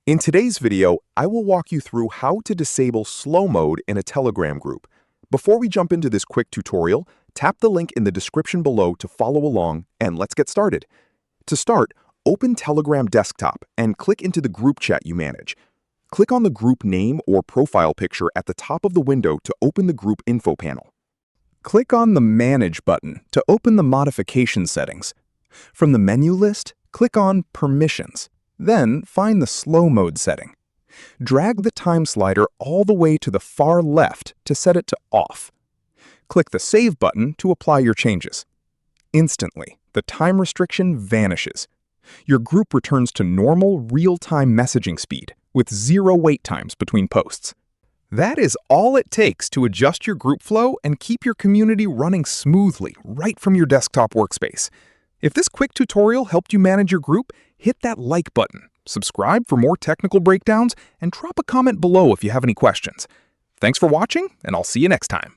In today's video, I will walk you through how to disable slow mode in a Telegram group. Before we jump into this quick tutorial, tap the link in the description below to follow along, and let's get started. To start, open Telegram Desktop and click into the group chat you manage. Click on the group name or profile picture at the top of the window to open the group info panel. Click on the Manage button to open the modification settings. From the menu list, click on Permissions. Then find the slow mode setting. Drag the time slider all the way to the far left to set it to off. Click the Save button to apply your changes. Instantly, the time restriction vanishes. Your group returns to normal, real-time messaging speed with 0 wait times between posts. That is all it takes to adjust your group flow and keep your community running smoothly right from your desktop workspace. If this quick tutorial helped you manage your group, hit that like button, subscribe for more technical breakdowns, and drop a comment below if you have any questions. Thanks for watching, and I'll see you next time.